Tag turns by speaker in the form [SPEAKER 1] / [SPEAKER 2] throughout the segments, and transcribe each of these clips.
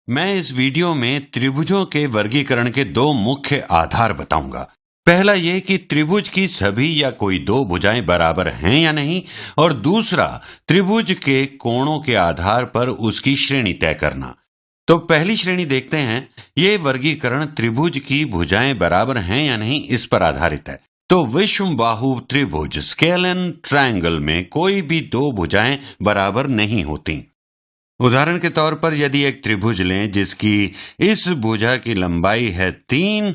[SPEAKER 1] मैं इस वीडियो में त्रिभुजों के वर्गीकरण के दो मुख्य आधार बताऊंगा। पहला ये कि त्रिभुज की सभी या कोई दो भुजाएं बराबर हैं या नहीं, और दूसरा त्रिभुज के कोणों के आधार पर उसकी श्रेणी तय करना। तो पहली श्रेणी देखते हैं। ये वर्गीकरण त्रिभुज की भुजाएं बराबर हैं या नहीं इस पर आधारित है। तो विषमबाहु त्रिभुज स्केलन ट्रायंगल में कोई भी दो भुजाएं बराबर नहीं होती। उदाहरण के तौर पर यदि एक त्रिभुज लें जिसकी इस भुजा की लंबाई है 3,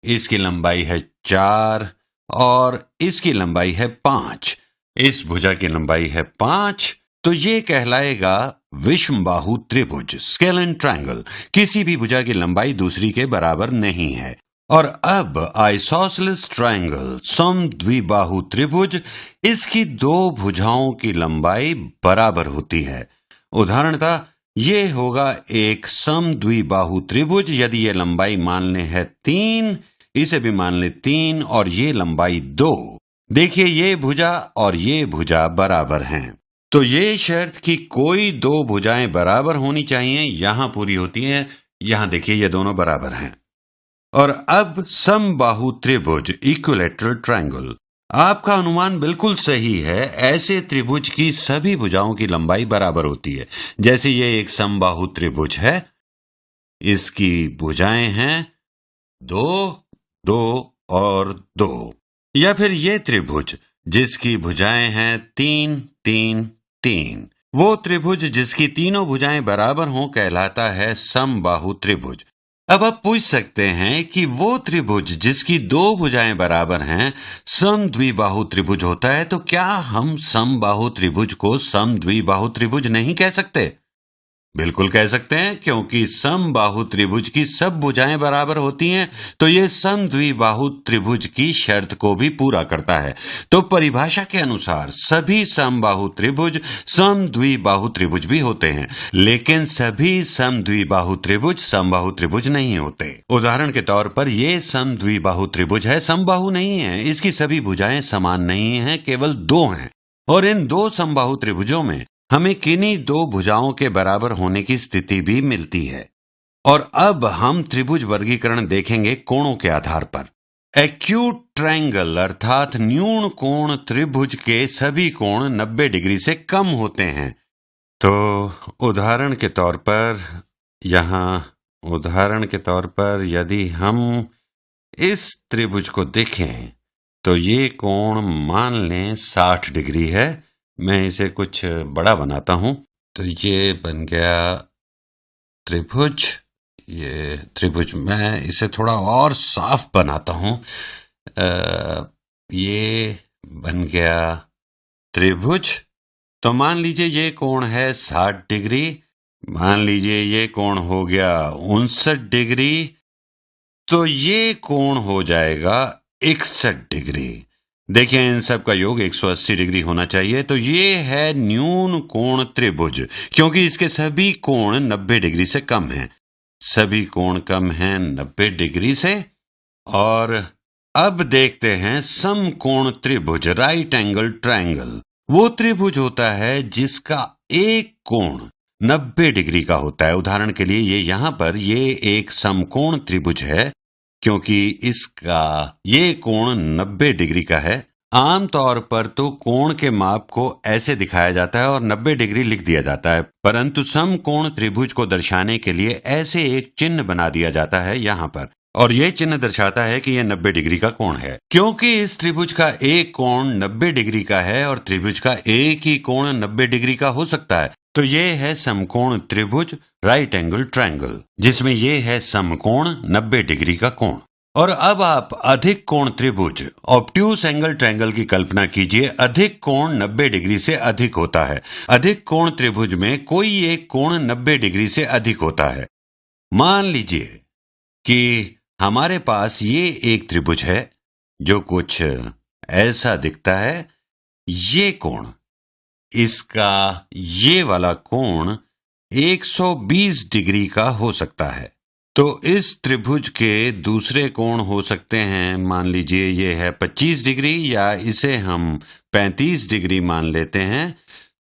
[SPEAKER 1] इसकी लंबाई है 4 और इसकी लंबाई है 5, इस भुजा की लंबाई है 5, तो ये कहलाएगा विषमबाहु त्रिभुज स्केलन ट्रायंगल। किसी भी भुजा की लंबाई दूसरी के बराबर नहीं है। और अब आइसोसेलेस ट्रायंगल समद्विबाहु त्रिभुज, इसकी दो भुजाओं की लंबाई बराबर होती है। उदाहरणतः ये होगा एक समद्विबाहु त्रिभुज यदि ये लंबाई मान ले है 3, इसे भी मान ले 3 और ये लंबाई 2। देखिए ये भुजा और ये भुजा बराबर हैं। तो ये शर्त कि कोई दो भुजाएं बराबर होनी चाहिए यहां पूरी होती है। यहां देखिए ये दोनों बराबर हैं। और अब समबाहु त्रिभुज इक्विलैटरल ट्रायंगल, आपका अनुमान बिल्कुल सही है। ऐसे त्रिभुज की सभी भुजाओं की लंबाई बराबर होती है। जैसे ये एक समबाहु त्रिभुज है, इसकी भुजाएं हैं 2, 2 और 2। या फिर ये त्रिभुज जिसकी भुजाएं हैं 3, 3, 3। वो त्रिभुज जिसकी तीनों भुजाएं बराबर हों कहलाता है समबाहु त्रिभुज। अब आप पूछ सकते हैं कि वो त्रिभुज जिसकी दो भुजाएं बराबर हैं समद्विबाहु त्रिभुज होता है, तो क्या हम समबाहु त्रिभुज को समद्विबाहु त्रिभुज नहीं कह सकते? बिल्कुल कह सकते हैं, क्योंकि समबाहु त्रिभुज की सब भुजाएं बराबर होती हैं, तो ये समद्विबाहु त्रिभुज की शर्त को भी पूरा करता है। तो परिभाषा के अनुसार सभी समबाहु त्रिभुज समद्विबाहु त्रिभुज भी होते हैं, लेकिन सभी समद्विबाहु त्रिभुज समबाहु त्रिभुज नहीं होते। उदाहरण के तौर पर ये समद्विबाहु त्रिभुज है, समबाहु नहीं है। इसकी सभी भुजाएं समान नहीं हैं, केवल 2 हैं। और इन दो समबाहु त्रिभुजों में हमें किन्हीं दो भुजाओं के बराबर होने की स्थिति भी मिलती है। और अब हम त्रिभुज वर्गीकरण देखेंगे कोणों के आधार पर। एक्यूट ट्रायंगल अर्थात न्यून कोण त्रिभुज के सभी कोण 90 डिग्री से कम होते हैं। तो उदाहरण के तौर पर यदि हम इस त्रिभुज को देखें तो ये कोण मान लें 60 डिग्री है। मैं इसे कुछ बड़ा बनाता हूं। तो ये बन गया त्रिभुज। ये त्रिभुज, मैं इसे थोड़ा और साफ बनाता हूं। ये बन गया त्रिभुज। तो मान लीजिए ये कोण है 60 डिग्री। मान लीजिए ये कोण हो गया 59 डिग्री। तो ये कोण हो जाएगा 61 डिग्री। देखिए इन सब का योग 180 डिग्री होना चाहिए। तो ये है न्यून कोण त्रिभुज, क्योंकि इसके सभी कोण 90 डिग्री से कम हैं। सभी कोण कम हैं 90 डिग्री से। और अब देखते हैं समकोण त्रिभुज राइट एंगल ट्रायंगल। वो त्रिभुज होता है जिसका एक कोण 90 डिग्री का होता है। उदाहरण के लिए ये यहां पर ये एक समकोण त्रिभुज है, क्योंकि इसका ये कोण 90 डिग्री का है। आमतौर पर तो कोण के माप को ऐसे दिखाया जाता है और 90 डिग्री लिख दिया जाता है, परंतु समकोण त्रिभुज को दर्शाने के लिए ऐसे एक चिन्ह बना दिया जाता है यहाँ पर, और ये चिन्ह दर्शाता है कि यह 90 डिग्री का कोण है। क्योंकि इस त्रिभुज का एक कोण 90 डिग्री का है और त्रिभुज का एक ही कोण 90 डिग्री का हो सकता है, तो ये है समकोण त्रिभुज राइट एंगल ट्रायंगल, जिसमें ये है समकोण 90 डिग्री का कोण। और अब आप अधिक कोण त्रिभुज ऑब्ट्यूस एंगल ट्रायंगल की कल्पना कीजिए। अधिक कोण 90 डिग्री से अधिक होता है। अधिक कोण त्रिभुज में कोई एक कोण 90 डिग्री से अधिक होता है। मान लीजिए कि हमारे पास ये एक त्रिभुज है जो कुछ ऐसा दिखता है। ये कोण, इसका ये वाला कोण 120 डिग्री का हो सकता है। तो इस त्रिभुज के दूसरे कोण हो सकते हैं, मान लीजिए ये है 25 डिग्री, या इसे हम 35 डिग्री मान लेते हैं।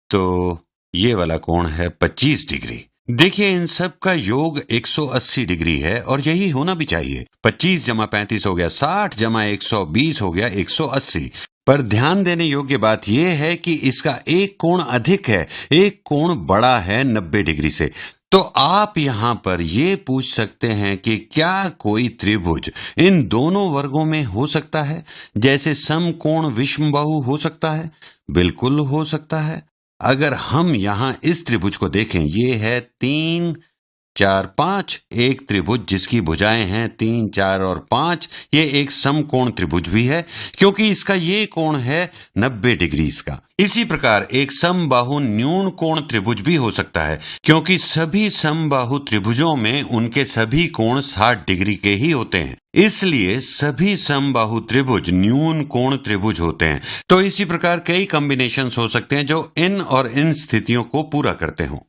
[SPEAKER 1] तो ये वाला कोण है 25 डिग्री। देखिए, इन सब का योग 180 डिग्री है और यही होना भी चाहिए। 25 जमा 35 हो गया 60, जमा 120 हो गया 180। पर ध्यान देने योग्य बात यह है कि इसका एक कोण अधिक है, एक कोण बड़ा है 90 डिग्री से। तो आप यहाँ पर ये पूछ सकते हैं कि क्या कोई त्रिभुज इन दोनों वर्गों में हो सकता है, जैसे समकोण विषमबाहु हो सकता है? बिल्कुल हो सकता है। अगर हम यहाँ इस त्रिभुज को देखें, ये है 3, 4, 5, एक त्रिभुज जिसकी भुजाएं हैं 3, 4 और 5। ये एक समकोण त्रिभुज भी है क्योंकि इसका ये कोण है 90 डिग्री इसका। इसी प्रकार एक समबाहु न्यून कोण त्रिभुज भी हो सकता है क्योंकि सभी समबाहु त्रिभुजों में उनके सभी कोण 60 डिग्री के ही होते हैं, इसलिए सभी समबाहु त्रिभुज न्यून कोण त्रिभुज होते हैं। तो इसी प्रकार कई कॉम्बिनेशंस हो सकते हैं जो इन और इन स्थितियों को पूरा करते हों।